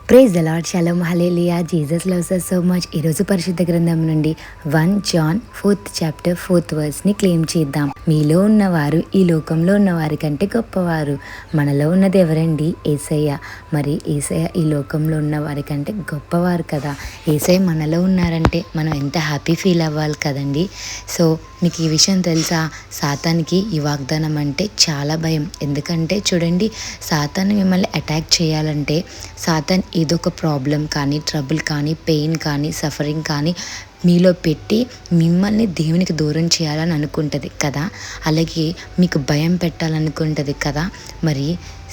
Praise the Lord, shalom, hallelujah, Jesus loves us so much. ఈరోజు పరిశుద్ధ గ్రంథం నుండి 1 John 4th chapter 4th వర్స్ని claim చేద్దాం. మీలో ఉన్నవారు ఈ లోకంలో ఉన్న వారి కంటే గొప్పవారు. మనలో ఉన్నది ఎవరండి? యేసయ్య. మరి యేసయ్య ఈ లోకంలో ఉన్న వారి కంటే గొప్పవారు కదా. యేసయ్య మనలో ఉన్నారంటే మనం ఎంత హ్యాపీ ఫీల్ అవ్వాలి కదండి. సో మీకు ఈ విషయం తెలుసా? సాతానికి ఈ వాగ్దానం అంటే చాలా భయం. ఎందుకంటే చూడండి, సాతాను మిమ్మల్ని అటాక్ చేయాలంటే సాతాన్ ఏదో ఒక ప్రాబ్లం కానీ, ట్రబుల్ కానీ, పెయిన్ కానీ, సఫరింగ్ కానీ మీలో పెట్టి మిమ్మల్ని దేవునికి దూరం చేయాలని అనుకుంటుంది కదా. అలాగే మీకు భయం పెట్టాలనుకుంటుంది కదా. మరి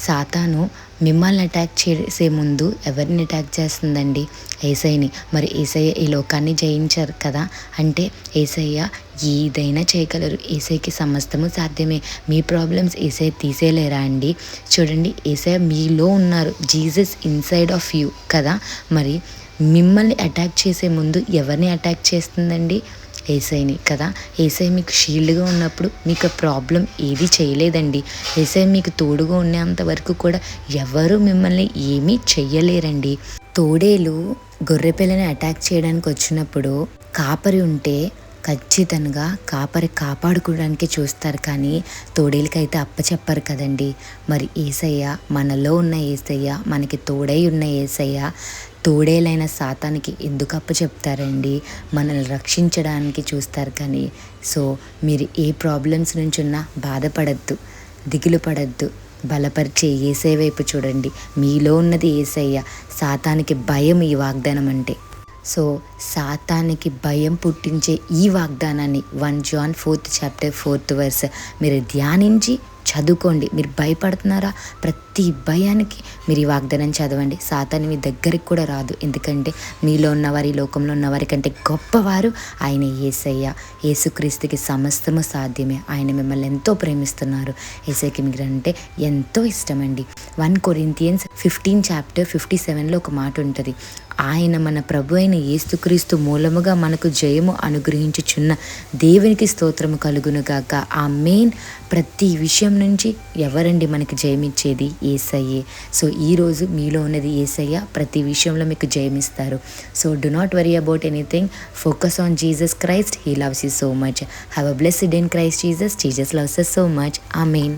సాతాను మిమ్మల్ని అటాక్ చేసే ముందు ఎవరిని అటాక్ చేస్తుందండి? యేసయ్యని. మరి యేసయ్య ఈ లోకాన్ని జయించారు కదా. అంటే యేసయ్య ఏదైనా చేయగలరు. యేసయ్యకి సమస్తము సాధ్యమే. మీ ప్రాబ్లమ్స్ యేసయ్య తీసేయలేరా అండి? చూడండి, యేసయ్య మీలో ఉన్నారు. జీసస్ ఇన్సైడ్ ఆఫ్ యూ కదా. మరి మిమ్మల్ని అటాక్ చేసే ముందు ఎవరిని అటాక్ చేస్తుందండి? యేసయ్యని కదా. యేసయ్య మీకు షీల్డ్గా ఉన్నప్పుడు మీకు ప్రాబ్లం ఏది చేయలేదండి. యేసయ్య మీకు తోడుగా ఉన్నంత వరకు కూడా ఎవరు మిమ్మల్ని ఏమీ చెయ్యలేరండి. తోడేలు గొర్రెపిల్లని అటాక్ చేయడానికి వచ్చినప్పుడు కాపరి ఉంటే ఖచ్చితంగా కాపరి కాపాడుకోవడానికి చూస్తారు, కానీ తోడేలకైతే అప్పచెప్పరు కదండి. మరి యేసయ్య, మనలో ఉన్న యేసయ్య, మనకి తోడై ఉన్న యేసయ్య తోడేలైన సాతానికి ఎందుకు అప్పచెప్తారండి? మనల్ని రక్షించడానికి చూస్తారు కానీ. సో మీరు ఏ ప్రాబ్లమ్స్ నుంచి ఉన్నా బాధపడద్దు, దిగులు పడద్దు. బలపరిచే యేసయ్య వైపు చూడండి. మీలో ఉన్నది యేసయ్య. సాతానికి భయం ఈ వాగ్దానం అంటే. సో సాతానికి భయం పుట్టించే ఈ వాగ్దానాన్ని 1 John 4th chapter 4th verse మీరు ధ్యానించి చదువుకోండి. మీరు భయపడుతున్నారా? ప్రతి భయానికి మీరు ఈ వాగ్దానం చదవండి. సాతాను మీ దగ్గరికి కూడా రాదు. ఎందుకంటే మీలో ఉన్నవారి, లోకంలో ఉన్నవారి కంటే గొప్పవారు ఆయన యేసయ్య. యేసుక్రీస్తుకి సమస్తము సాధ్యమే. ఆయన మిమ్మల్ని ఎంతో ప్రేమిస్తున్నారు. యేసయ్యకి మీరంటే ఎంతో ఇష్టమండి. 1 కొరింథియన్స్ 15 చాప్టర్ 57లో ఒక మాట ఉంటుంది. ఆయన మన ప్రభు అయిన యేసుక్రీస్తు మూలముగా మనకు జయము అనుగ్రహించుచున్న దేవునికి స్తోత్రము కలుగునుగాక. ఆ మెయిన్ ప్రతి విషయం నుంచి ఎవరండి మనకి జయమిచ్చేది? యేసయ్యే. సో ఈరోజు మీలో ఉన్నది యేసయ్య. ప్రతి విషయంలో మీకు జయమిస్తారు. So do not worry about anything. Focus on Jesus Christ. He loves you so much. Have a blessed day in Christ Jesus. Jesus loves us so much. Amen.